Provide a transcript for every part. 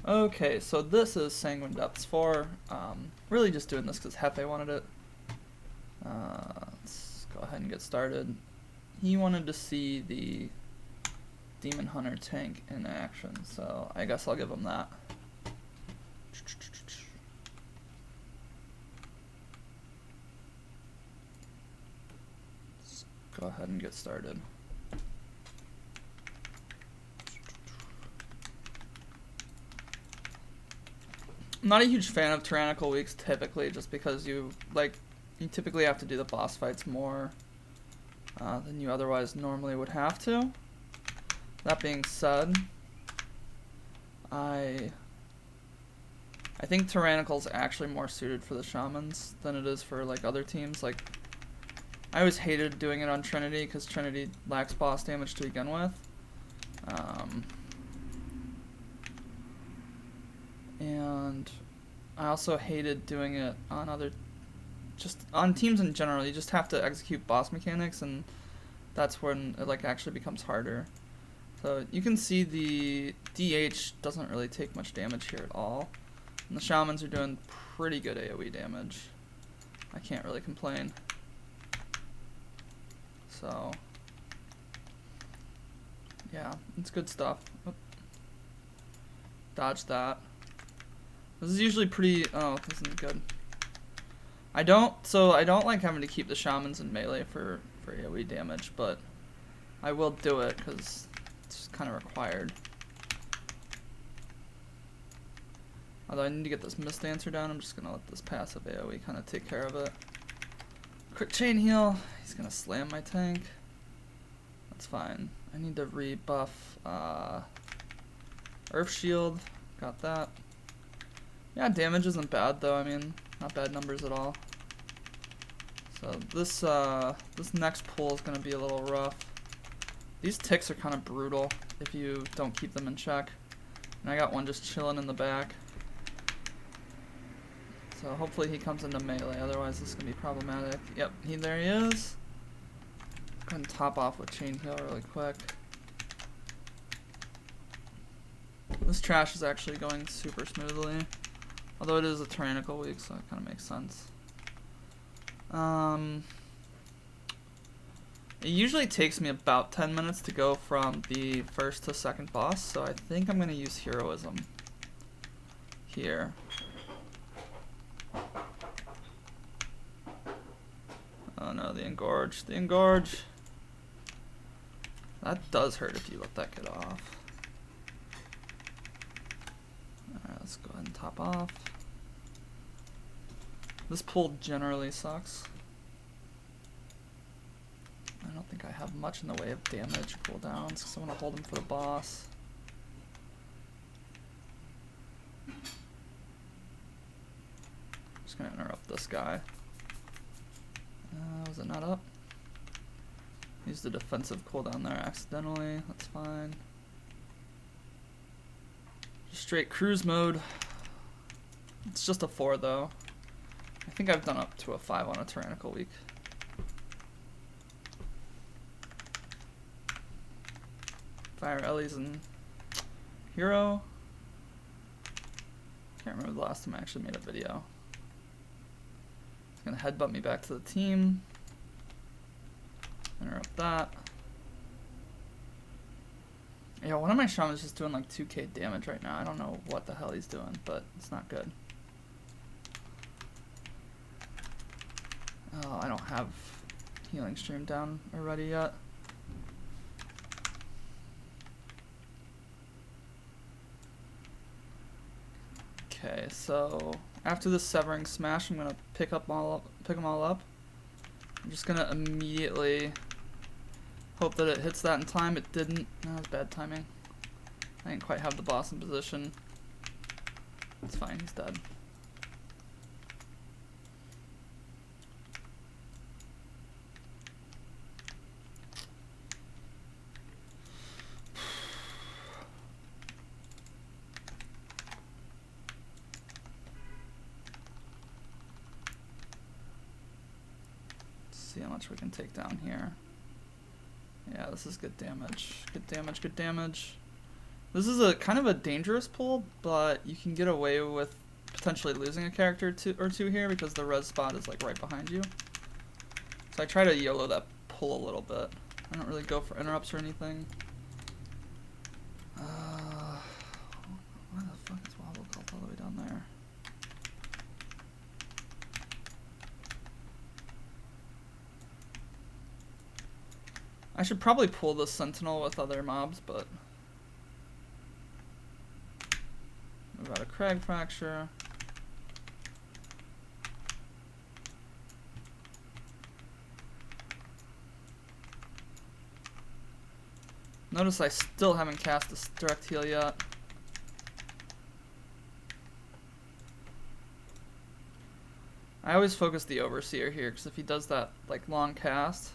Okay, so this is Sanguine Depths 4. Really just doing this because ffeJ wanted it. Let's go ahead and get started. He wanted to see the Demon Hunter tank in action, so I guess I'll give him that. Let's go ahead and get started. I'm not a huge fan of Tyrannical weeks typically, just because you typically have to do the boss fights more than you otherwise normally would have to. That being said, I think Tyrannical is actually more suited for the Shamans than it is for like other teams. Like, I always hated doing it on Trinity because Trinity lacks boss damage to begin with. And I also hated doing it on just on teams in general. You just have to execute boss mechanics, and that's when it like actually becomes harder. So you can see the DH doesn't really take much damage here at all, and the Shamans are doing pretty good AoE damage. I can't really complain. So yeah, it's good stuff. Oop. Dodge that. This is usually pretty. Oh, this isn't good. I don't like having to keep the Shamans in melee for AoE damage, but I will do it because it's kind of required. Although I need to get this Mist Dancer down, I'm just gonna let this passive AoE kind of take care of it. Quick chain heal. He's gonna slam my tank. That's fine. I need to rebuff Earth Shield. Got that. Yeah, damage isn't bad though. I mean, not bad numbers at all. So this next pull is gonna be a little rough. These ticks are kind of brutal if you don't keep them in check. And I got one just chilling in the back. So hopefully he comes into melee. Otherwise, this is gonna be problematic. Yep, there he is. Go ahead and top off with chain heal really quick. This trash is actually going super smoothly. Although it is a Tyrannical week, so it kind of makes sense. It usually takes me about 10 minutes to go from the first to second boss, so I think I'm going to use Heroism here. Oh no, the Engorge. The Engorge. That does hurt if you let that get off. Alright, let's go ahead and top off. This pull generally sucks. I don't think I have much in the way of damage cooldowns because I want to hold him for the boss. Just gonna interrupt this guy. Was it not up? Used the defensive cooldown there accidentally. That's fine. Just straight cruise mode. It's just a 4 though. I think I've done up to a 5 on a Tyrannical week. Fire Ellie's and Hero. Can't remember the last time I actually made a video. It's gonna headbutt me back to the team. Interrupt that. Yeah, one of my shamans is just doing like 2k damage right now. I don't know what the hell he's doing, but it's not good. Oh, I don't have healing stream down already yet. Okay, so after this Severing Smash, I'm gonna pick them all up. I'm just gonna immediately hope that it hits that in time. It didn't. That was bad timing. I didn't quite have the boss in position. It's fine, he's dead. See how much we can take down here. Yeah, this is good damage. Good damage, good damage. This is a kind of a dangerous pull, but you can get away with potentially losing a character or two here because the res spot is like right behind you. So I try to YOLO that pull a little bit. I don't really go for interrupts or anything. Why the fuck is Wobble Cult all the way down there? I should probably pull the Sentinel with other mobs, but move out a Crag Fracture. Notice I still haven't cast this direct heal yet. I always focus the Overseer here, because if he does that like long cast,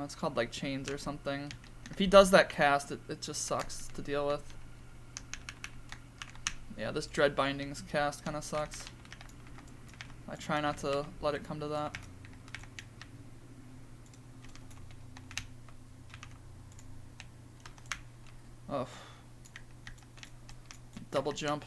it's called like chains or something. If he does that cast, it just sucks to deal with. Yeah, this Dread Bindings cast kind of sucks. I try not to let it come to that. Oh. Double jump.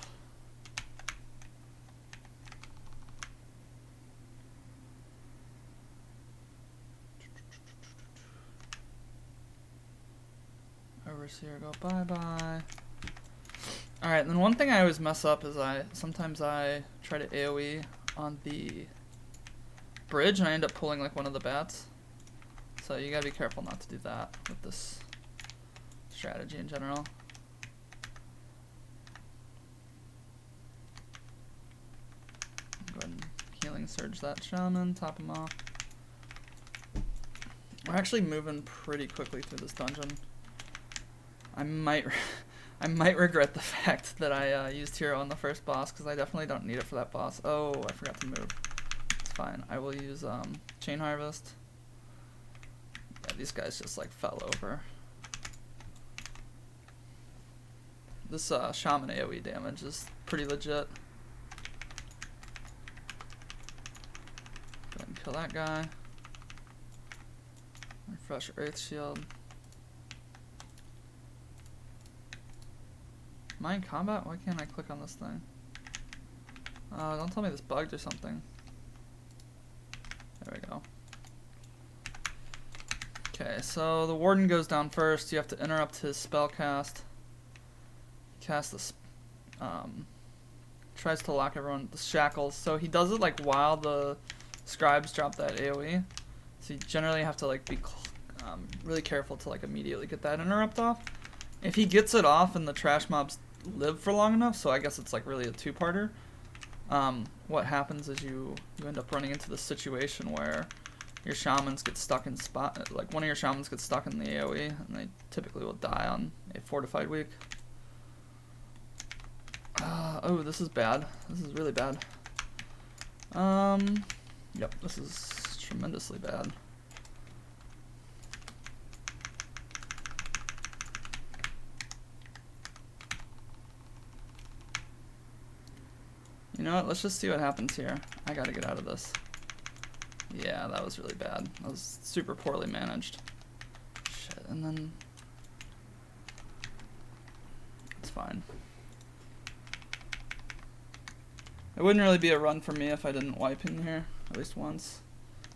Overseer, go bye-bye. Alright, then one thing I always mess up is sometimes I try to AoE on the bridge and I end up pulling like one of the bats. So you gotta be careful not to do that with this strategy in general. Go ahead and healing surge that shaman, top him off. We're actually moving pretty quickly through this dungeon. I might regret the fact that I used hero on the first boss, because I definitely don't need it for that boss. Oh, I forgot to move. It's fine. I will use Chain Harvest. Yeah, these guys just like fell over. This shaman AoE damage is pretty legit. Go ahead and kill that guy. Refresh Earth Shield. Am I in combat? Why can't I click on this thing? Don't tell me this bugged or something. There we go. Okay, so the Warden goes down first. You have to interrupt his spell cast. Cast this. Tries to lock everyone. The shackles. So he does it like while the scribes drop that AoE. So you generally have to like be really careful to like immediately get that interrupt off. If he gets it off and the trash mobs live for long enough, so I guess it's like really a two-parter, what happens is you end up running into the situation where your shamans get stuck in like one of your shamans gets stuck in the AoE and they typically will die on a fortified week. Oh, this is bad. This is really bad. Yep, this is tremendously bad. You know what, let's just see what happens here. I gotta get out of this. Yeah, that was really bad. That was super poorly managed. Shit, and then... It's fine. It wouldn't really be a run for me if I didn't wipe in here, at least once.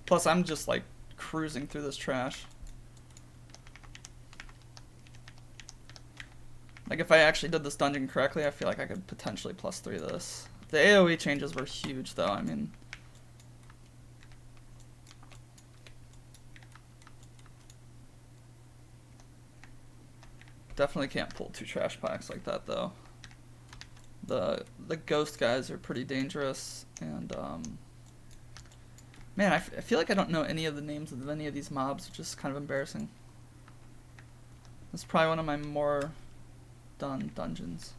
Plus, I'm just like cruising through this trash. Like, if I actually did this dungeon correctly, I feel like I could potentially +3 this. The AoE changes were huge, though. I mean, definitely can't pull 2 trash packs like that, though. The ghost guys are pretty dangerous, and man, I feel like I don't know any of the names of any of these mobs, which is kind of embarrassing. This is probably one of my more done dungeons.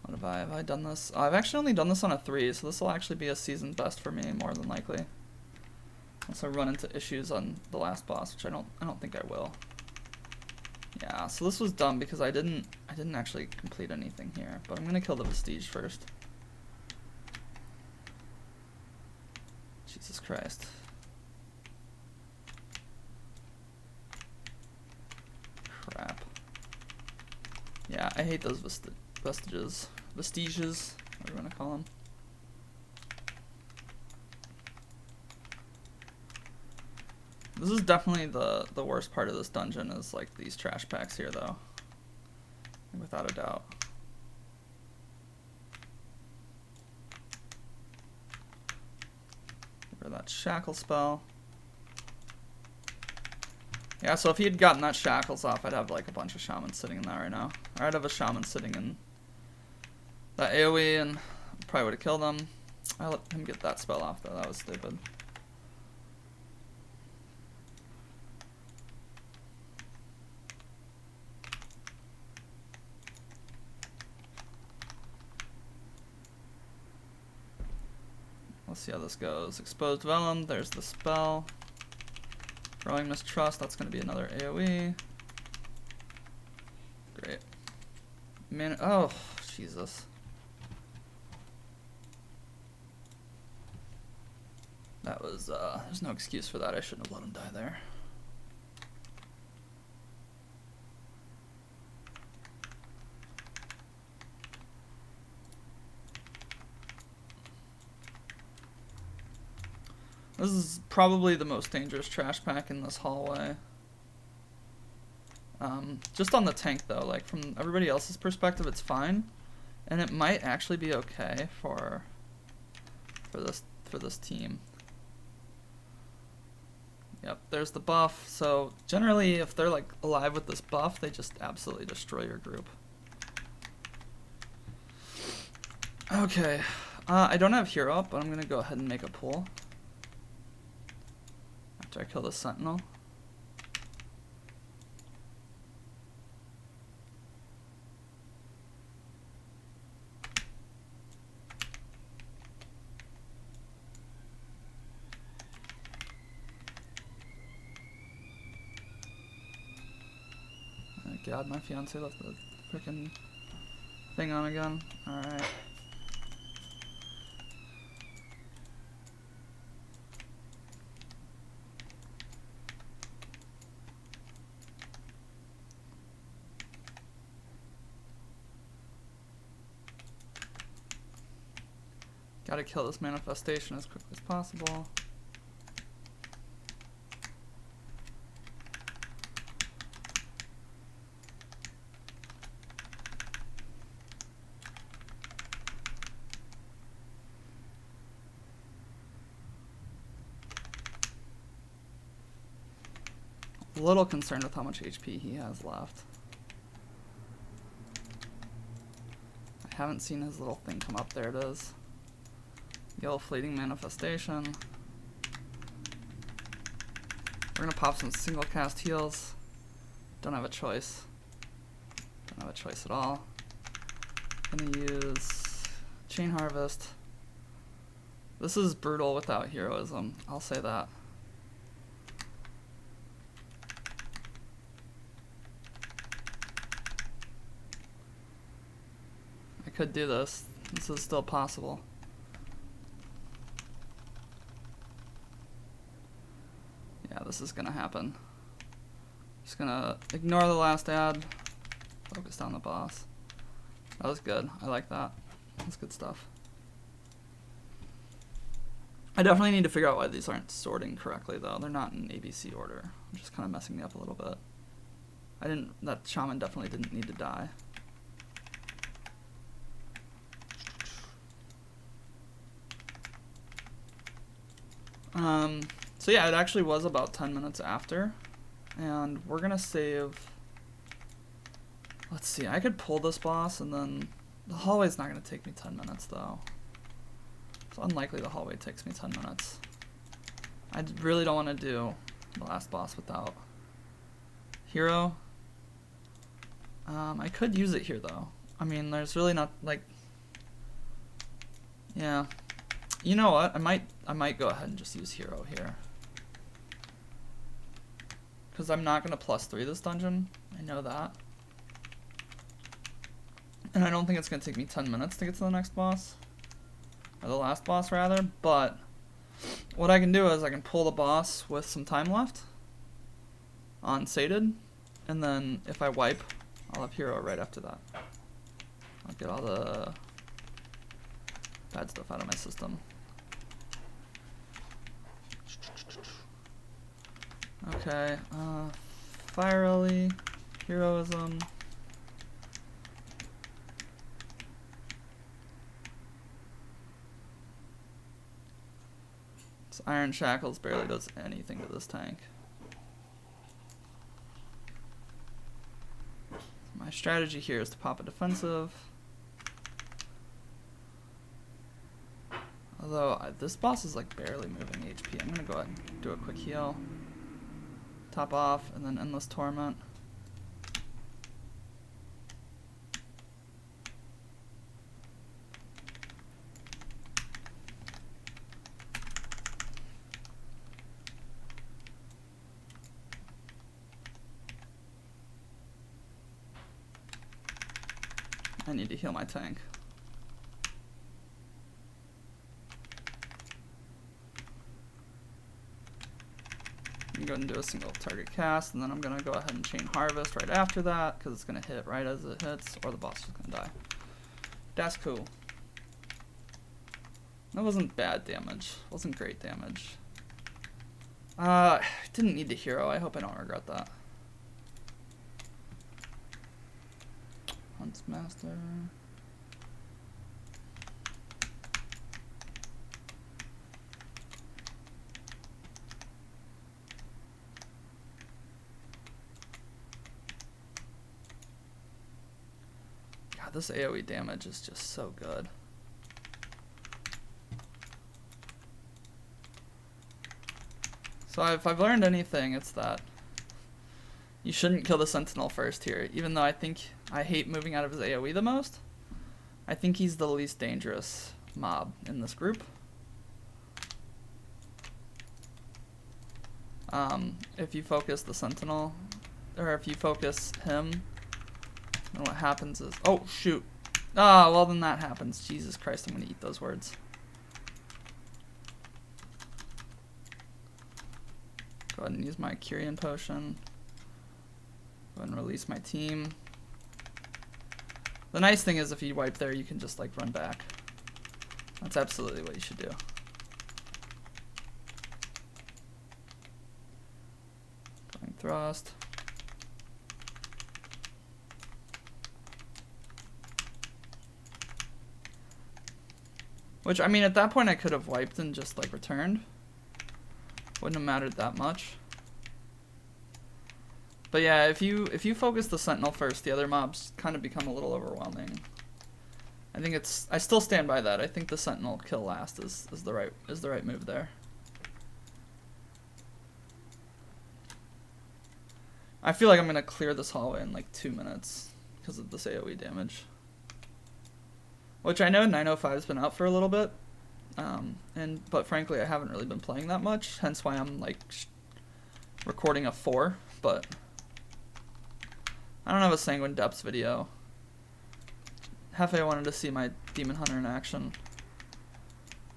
What have I done this? I've actually only done this on a 3, so this will actually be a season best for me, more than likely. Unless I run into issues on the last boss, which I don't think I will. Yeah, so this was dumb because I didn't actually complete anything here, but I'm gonna kill the Vestige first. Jesus Christ. Yeah, I hate those vestiges. Vestiges, whatever you want to call them. This is definitely the worst part of this dungeon is like these trash packs here though. Without a doubt. Give her that shackle spell. Yeah, so if he had gotten that shackles off, I'd have like a bunch of shamans sitting in that right now. Or I'd have a shaman sitting in that AoE and probably would have killed him. I let him get that spell off though, that was stupid. Let's see how this goes. Exposed Vellum, there's the spell. Growing Mistrust, that's going to be another AoE. Great. Man, oh, Jesus. That was, there's no excuse for that. I shouldn't have let him die there. This is probably the most dangerous trash pack in this hallway. Just on the tank though, like from everybody else's perspective it's fine. And it might actually be okay for this team. Yep, there's the buff. So generally if they're like alive with this buff, they just absolutely destroy your group. Okay. I don't have hero up, but I'm gonna go ahead and make a pull. After I kill the sentinel. Oh god, my fiance left the freaking thing on again. Alright. Gotta kill this manifestation as quickly as possible. A little concerned with how much HP he has left. I haven't seen his little thing come up. There it is. Yellow fleeting manifestation. We're gonna pop some single cast heals. Don't have a choice. Don't have a choice at all. Gonna use Chain Harvest. This is brutal without heroism, I'll say that. I could do this. This is still possible. Yeah, this is gonna happen. Just gonna ignore the last ad. Focus on the boss. That was good. I like that. That's good stuff. I definitely need to figure out why these aren't sorting correctly though. They're not in ABC order. I'm just kind of messing me up a little bit. That shaman definitely didn't need to die. So yeah, it actually was about 10 minutes after, and we're gonna save. Let's see, I could pull this boss, and then the hallway's not gonna take me 10 minutes though. It's unlikely the hallway takes me 10 minutes. I really don't want to do the last boss without hero. I could use it here though. I mean, there's really not like. Yeah. You know what? I might go ahead and just use hero here. Because I'm not going to +3 this dungeon. I know that. And I don't think it's going to take me 10 minutes to get to the next boss. Or the last boss, rather. But what I can do is I can pull the boss with some time left. On sated. And then if I wipe I'll have hero right after that. I'll get all the bad stuff out of my system. Okay, Fire Ellie, Heroism. This Iron Shackles barely does anything to this tank. My strategy here is to pop a defensive. Although this boss is like barely moving HP. I'm gonna go ahead and do a quick heal. Top off, and then Endless Torment. I need to heal my tank. I'm going to do a single target cast, and then I'm going to go ahead and chain harvest right after that, because it's going to hit right as it hits, or the boss is going to die. That's cool. That wasn't bad damage. Wasn't great damage. Didn't need the hero. I hope I don't regret that. Huntsmaster. God, this AoE damage is just so good. So if I've learned anything, it's that you shouldn't kill the Sentinel first here, even though I hate moving out of his AoE the most. I think he's the least dangerous mob in this group. If you focus the Sentinel, or if you focus him, then what happens is, oh shoot. Ah, well then that happens. Jesus Christ, I'm gonna eat those words. Go ahead and use my Kyrian potion. Go ahead and release my team. The nice thing is if you wipe there, you can just like run back. That's absolutely what you should do. Going thrust. Which, I mean, at that point I could have wiped and just like returned. Wouldn't have mattered that much. But yeah, if you focus the Sentinel first, the other mobs kind of become a little overwhelming. I still stand by that. I think the Sentinel kill last is the right move there. I feel like I'm gonna clear this hallway in like 2 minutes because of this AoE damage. Which I know 905's been out for a little bit, but frankly I haven't really been playing that much, hence why I'm like recording a 4, but I don't have a Sanguine Depths video. ffeJ wanted to see my Demon Hunter in action,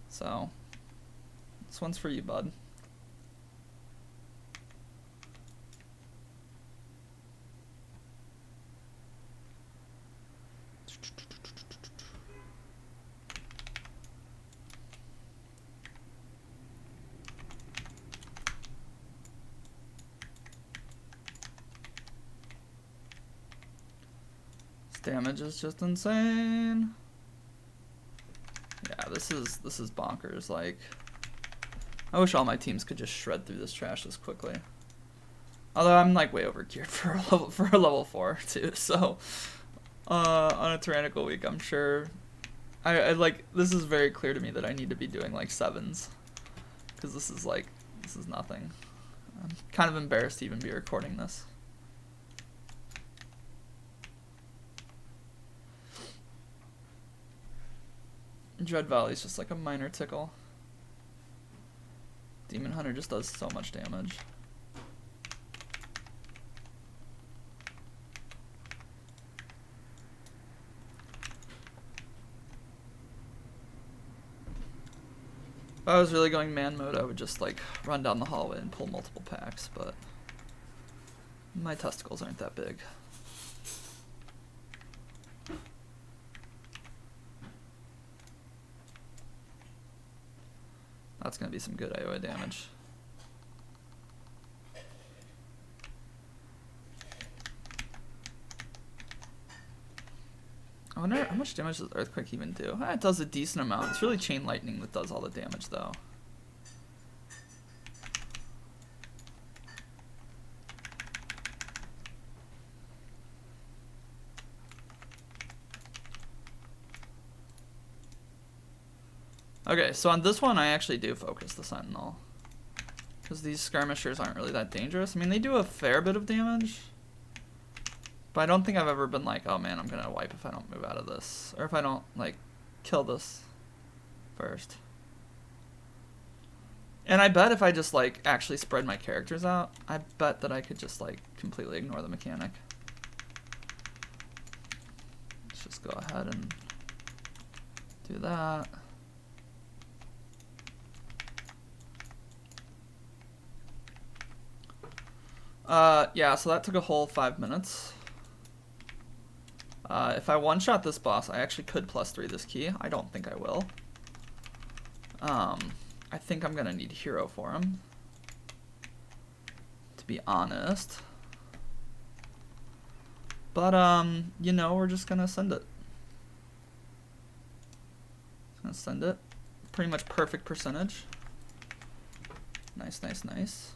so this one's for you, bud. Damage is just insane. Yeah, this is bonkers. Like, I wish all my teams could just shred through this trash this quickly. Although I'm like way over geared for a level 4 too. So on a Tyrannical week, I'm sure I like, this is very clear to me that I need to be doing like 7s, because this is nothing. I'm kind of embarrassed to even be recording this. Dread Valley is just like a minor tickle. Demon Hunter just does so much damage. If I was really going man mode, I would just like run down the hallway and pull multiple packs, but my testicles aren't that big. That's going to be some good AoE damage. I wonder how much damage does Earthquake even do? It does a decent amount. It's really Chain Lightning that does all the damage, though. Okay, so on this one, I actually do focus the Sentinel. Because these skirmishers aren't really that dangerous. I mean, they do a fair bit of damage. But I don't think I've ever been like, oh man, I'm gonna wipe if I don't move out of this. Or if I don't, like, kill this first. And I bet if I just, like, actually spread my characters out, I bet that I could just, like, completely ignore the mechanic. Let's just go ahead and do that. Yeah, so that took a whole 5 minutes. If I one-shot this boss, I actually could +3 this key. I don't think I will. I think I'm gonna need hero for him, to be honest. But, you know, we're just gonna send it. Gonna send it. Pretty much perfect percentage. Nice, nice, nice.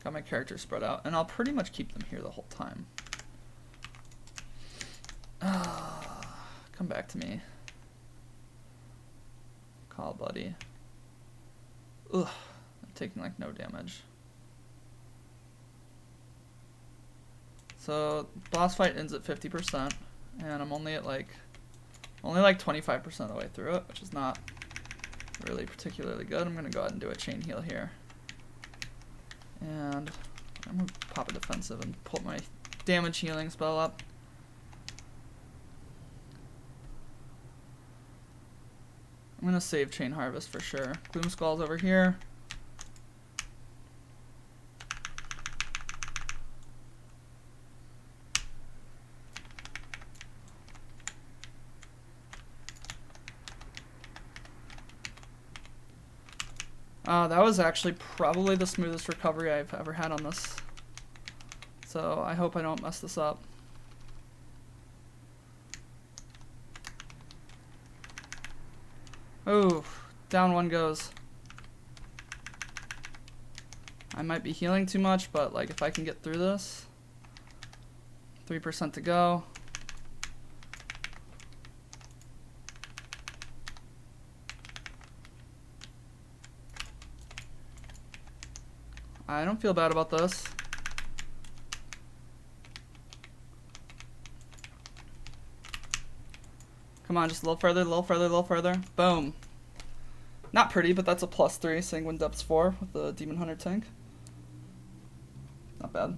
Got my characters spread out, and I'll pretty much keep them here the whole time. Come back to me. Kaal, buddy. Ugh, I'm taking like no damage. So, boss fight ends at 50%, and I'm only at like 25% of the way through it, which is not really particularly good. I'm gonna go ahead and do a chain heal here. And I'm going to pop a defensive and pull my damage healing spell up. I'm going to save Chain Harvest for sure. Gloom Skull's over here. That was actually probably the smoothest recovery I've ever had on this. So I hope I don't mess this up. Oh, down one goes. I might be healing too much, but like if I can get through this. 3% to go. I don't feel bad about this. Come on, just a little further, a little further, a little further. Boom. Not pretty, but that's a +3 Sanguine Depths 4 with the Demon Hunter tank. Not bad.